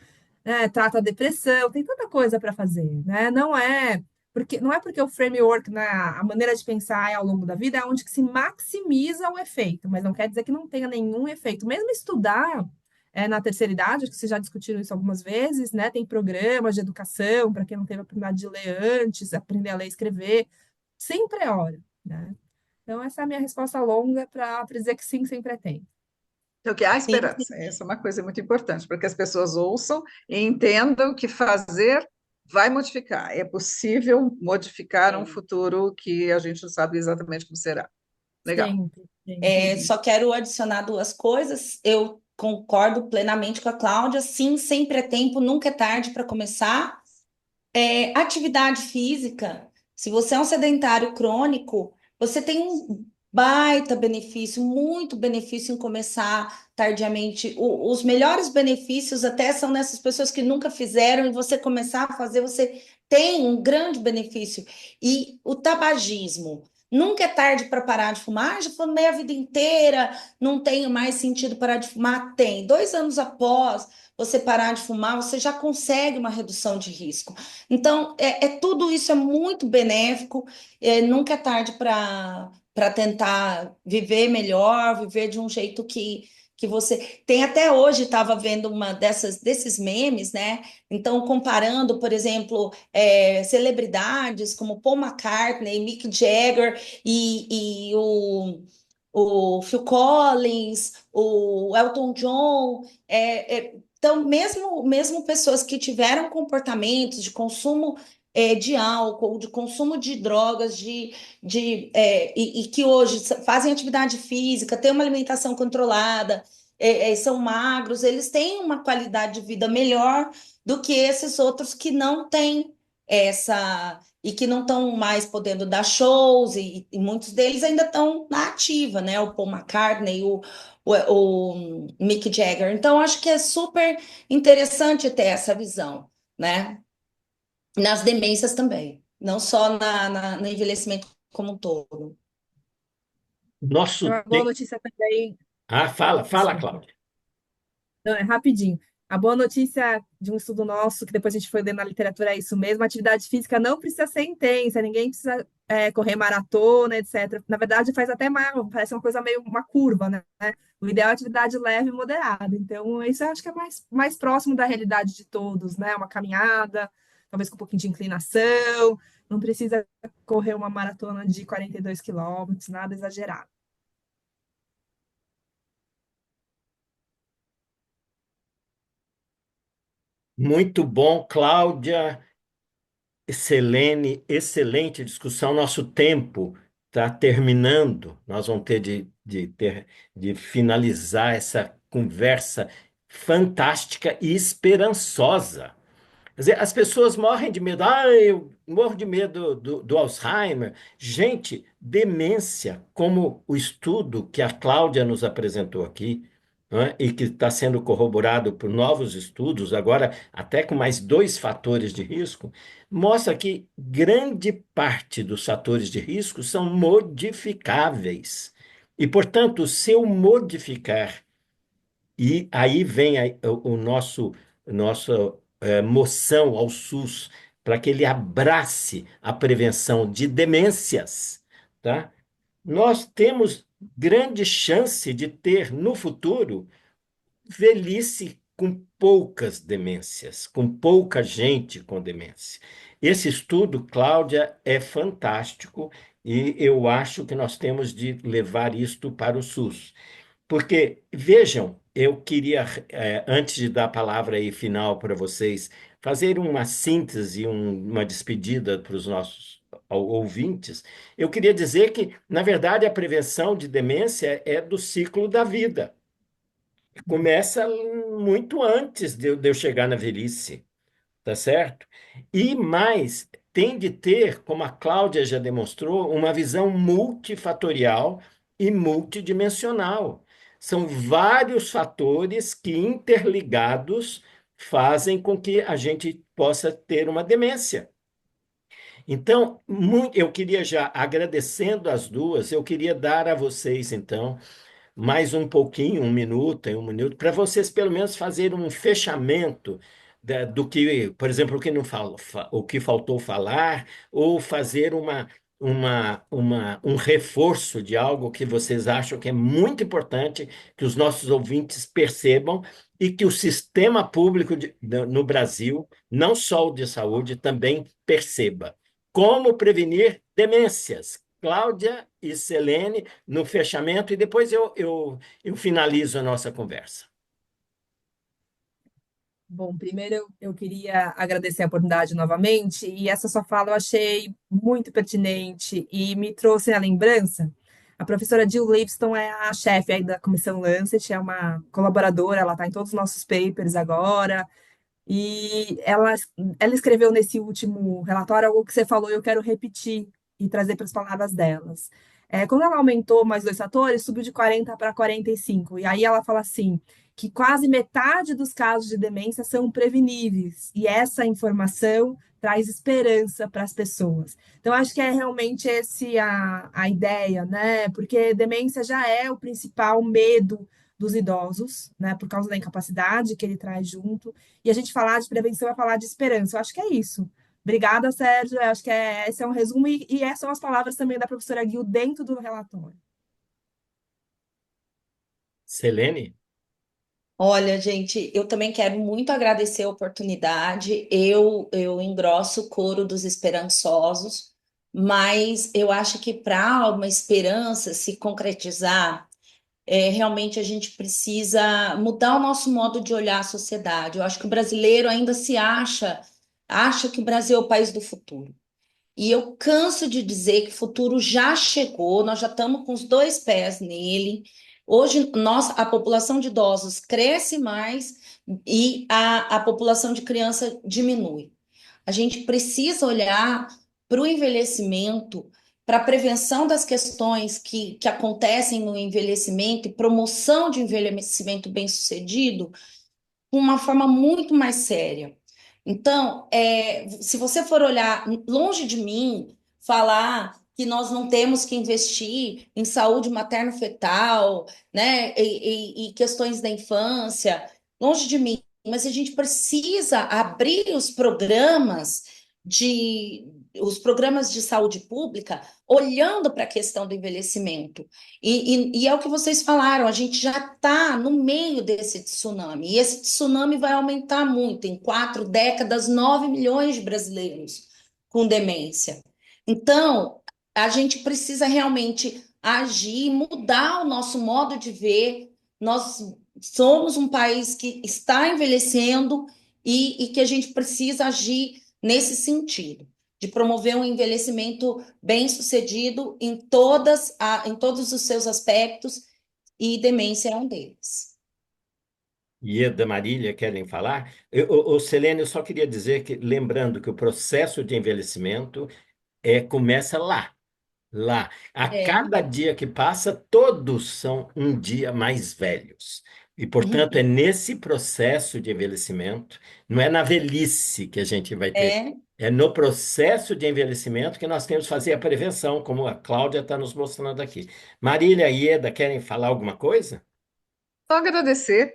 né? Trata a depressão, tem tanta coisa para fazer, né? Não é porque o framework, né, a maneira de pensar é ao longo da vida, é onde que se maximiza o efeito, mas não quer dizer que não tenha nenhum efeito. Mesmo estudar na terceira idade, acho que vocês já discutiram isso algumas vezes, né? Tem programas de educação para quem não teve a oportunidade de ler antes, aprender a ler e escrever, sempre é hora, né? Então, essa é a minha resposta longa para dizer que sim, sempre tem. Então, que há Sim, esperança. Essa é uma coisa muito importante, para que as pessoas ouçam e entendam que fazer vai modificar. É possível modificar um sim. futuro que a gente não sabe exatamente como será. Legal. Sempre, sempre. Só quero adicionar duas coisas. Eu concordo plenamente com a Cláudia. Sim, sempre é tempo, nunca é tarde para começar. Atividade física, se você é um sedentário crônico, você tem um baita benefício, muito benefício em começar tardiamente. Os melhores benefícios até são nessas pessoas que nunca fizeram e você começar a fazer, você tem um grande benefício. E o tabagismo. Nunca é tarde para parar de fumar. Já fumei a vida inteira, não tenho mais sentido parar de fumar. Tem. 2 anos após você parar de fumar, você já consegue uma redução de risco. Então, tudo isso é muito benéfico, nunca é tarde para tentar viver melhor, viver de um jeito que você tem. Até hoje estava vendo uma desses memes, né? Então, comparando, por exemplo, celebridades como Paul McCartney, Mick Jagger e o Phil Collins, o Elton John, então, mesmo pessoas que tiveram comportamentos de consumo de álcool, de consumo de drogas, e que hoje fazem atividade física, têm uma alimentação controlada, são magros, eles têm uma qualidade de vida melhor do que esses outros que não têm essa, e que não estão mais podendo dar shows, e muitos deles ainda estão na ativa, né? O Paul McCartney, o Mick Jagger. Então, acho que é super interessante ter essa visão, né? Nas demências também, não só no envelhecimento como um todo. Então, Nosso a boa tempo. notícia também. Ah, fala, Desculpa. Cláudia. Não, é rapidinho. A boa notícia de um estudo nosso, que depois a gente foi ler na literatura, é isso mesmo: a atividade física não precisa ser intensa, ninguém precisa correr maratona, etc. Na verdade, faz até mal, parece uma coisa meio uma curva, né? O ideal é atividade leve e moderada. Então, isso eu acho que é mais próximo da realidade de todos, né? Uma caminhada, talvez com um pouquinho de inclinação, não precisa correr uma maratona de 42 quilômetros, nada exagerado. Muito bom, Cláudia. Excelente discussão. Nosso tempo está terminando. Nós vamos ter de finalizar essa conversa fantástica e esperançosa. Quer dizer, as pessoas morrem de medo. Ah, eu morro de medo do Alzheimer. Gente, demência, como o estudo que a Cláudia nos apresentou aqui, não é? E que está sendo corroborado por novos estudos, agora até com mais dois fatores de risco, mostra que grande parte dos fatores de risco são modificáveis. E, portanto, se eu modificar e aí vem o nossa moção ao SUS para que ele abrace a prevenção de demências, tá? nós temos grande chance de ter no futuro velhice com poucas demências, com pouca gente com demência. Esse estudo, Cláudia, é fantástico e eu acho que nós temos de levar isto para o SUS. Porque, vejam, eu queria, antes de dar a palavra aí final para vocês, fazer uma síntese, uma despedida para os nossos ouvintes. Eu queria dizer que, na verdade, a prevenção de demência é do ciclo da vida. Começa muito antes de eu chegar na velhice, tá certo? E mais, tem de ter, como a Cláudia já demonstrou, uma visão multifatorial e multidimensional. São vários fatores que, interligados, fazem com que a gente possa ter uma demência. Então, eu queria já, agradecendo as duas, eu queria dar a vocês, então, mais um pouquinho, um minuto, para vocês pelo menos fazerem um fechamento do que, por exemplo, o que não o que faltou falar, ou fazer um reforço de algo que vocês acham que é muito importante que os nossos ouvintes percebam e que o sistema público no Brasil, não só o de saúde, também perceba. Como prevenir demências? Cláudia e Selene no fechamento e depois eu finalizo a nossa conversa. Bom, primeiro eu queria agradecer a oportunidade novamente, e essa sua fala eu achei muito pertinente e me trouxe na lembrança. A professora Jill Livingston é a chefe aí da Comissão Lancet, é uma colaboradora, ela está em todos os nossos papers agora, e ela escreveu nesse último relatório algo que você falou, e eu quero repetir e trazer para as palavras delas. Quando ela aumentou mais dois fatores, subiu de 40 para 45. E aí ela fala assim, que quase metade dos casos de demência são preveníveis. E essa informação traz esperança para as pessoas. Então, acho que é realmente esse a ideia, né? Porque demência já é o principal medo dos idosos, né? Por causa da incapacidade que ele traz junto. E a gente falar de prevenção é falar de esperança. Eu acho que é isso. Obrigada, Sérgio. Eu acho que esse é um resumo, e essas são as palavras também da professora Gil dentro do relatório. Selene? Olha, gente, eu também quero muito agradecer a oportunidade. Eu engrosso o coro dos esperançosos, mas eu acho que para uma esperança se concretizar, realmente a gente precisa mudar o nosso modo de olhar a sociedade. Eu acho que o brasileiro ainda acha que o Brasil é o país do futuro. E eu canso de dizer que o futuro já chegou, nós já estamos com os dois pés nele. Hoje, a população de idosos cresce mais e a população de criança diminui. A gente precisa olhar para o envelhecimento, para a prevenção das questões que acontecem no envelhecimento e promoção de envelhecimento bem-sucedido com uma forma muito mais séria. Então, se você for olhar longe de mim, falar que nós não temos que investir em saúde materno-fetal, né, e questões da infância, longe de mim, mas a gente precisa abrir de os programas de saúde pública olhando para a questão do envelhecimento. E é o que vocês falaram, a gente já está no meio desse tsunami, e esse tsunami vai aumentar muito. Em 4 décadas, 9 milhões de brasileiros com demência. Então, a gente precisa realmente agir, mudar o nosso modo de ver. Nós somos um país que está envelhecendo e que a gente precisa agir nesse sentido de promover um envelhecimento bem-sucedido em todos os seus aspectos, e demência é um deles. Ieda, Marília, querem falar? Selene, eu só queria dizer que, lembrando que o processo de envelhecimento começa lá. Lá, a É. cada dia que passa, todos são um dia mais velhos. E, portanto, é Uhum. nesse processo de envelhecimento, não é na velhice que a gente vai ter, É. é no processo de envelhecimento que nós temos que fazer a prevenção, como a Cláudia está nos mostrando aqui. Marília e Ieda, querem falar alguma coisa? Só agradecer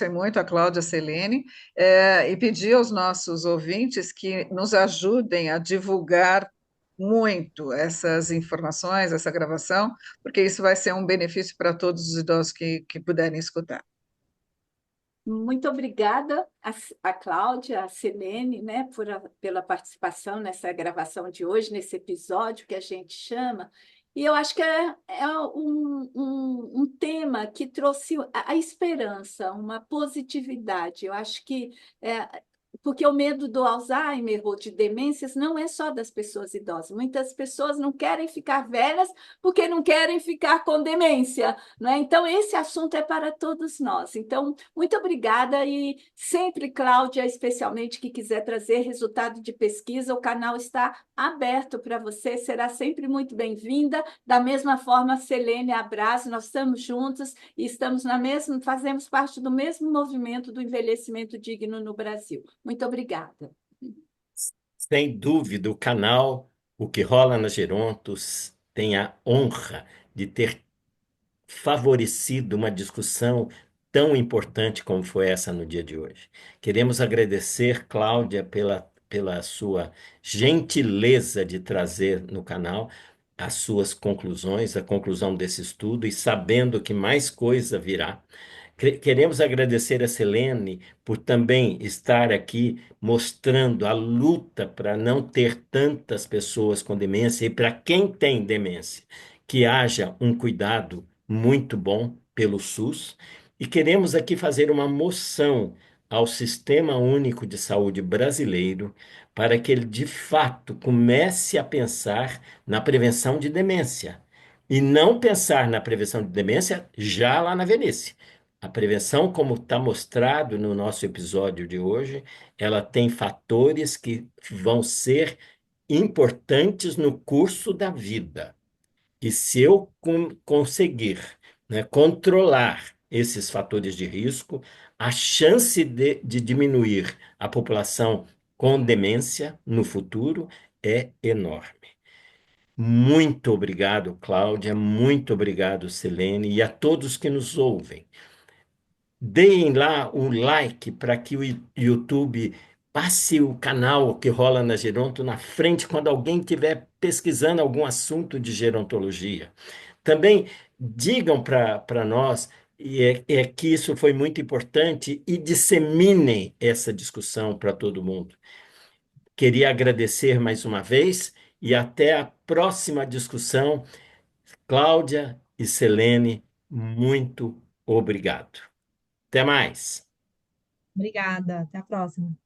muito a Cláudia Selene, e pedir aos nossos ouvintes que nos ajudem a divulgar muito essas informações, essa gravação, porque isso vai ser um benefício para todos os idosos que puderem escutar. Muito obrigada a Cláudia, a Selene, né, pela participação nessa gravação de hoje, nesse episódio que a gente chama. E eu acho que é um tema que trouxe a esperança, uma positividade. Eu acho que porque o medo do Alzheimer ou de demências não é só das pessoas idosas. Muitas pessoas não querem ficar velhas porque não querem ficar com demência, não é? Então, esse assunto é para todos nós. Então, muito obrigada e sempre, Cláudia, especialmente que quiser trazer resultado de pesquisa, o canal está aberto para você, será sempre muito bem-vinda. Da mesma forma, Selene, abraço, nós estamos juntos e estamos na mesma, fazemos parte do mesmo movimento do envelhecimento digno no Brasil. Muito obrigada. Sem dúvida, o canal O que Rola na Gerontos tem a honra de ter favorecido uma discussão tão importante como foi essa no dia de hoje. Queremos agradecer, Cláudia, pela sua gentileza de trazer no canal as suas conclusões, a conclusão desse estudo, e sabendo que mais coisa virá. Queremos agradecer a Selene por também estar aqui mostrando a luta para não ter tantas pessoas com demência e para quem tem demência, que haja um cuidado muito bom pelo SUS. E queremos aqui fazer uma moção ao Sistema Único de Saúde brasileiro para que ele, de fato, comece a pensar na prevenção de demência. E não pensar na prevenção de demência já lá na velhice. A prevenção, como está mostrado no nosso episódio de hoje, ela tem fatores que vão ser importantes no curso da vida. E se eu conseguir, né, controlar esses fatores de risco, a chance de diminuir a população com demência no futuro é enorme. Muito obrigado, Cláudia, muito obrigado, Selene, e a todos que nos ouvem. Deem lá o like para que o YouTube passe o canal que rola na Geronto na frente quando alguém estiver pesquisando algum assunto de gerontologia. Também digam para nós é que isso foi muito importante e disseminem essa discussão para todo mundo. Queria agradecer mais uma vez e até a próxima discussão. Cláudia e Selene, muito obrigado. Até mais. Obrigada, até a próxima.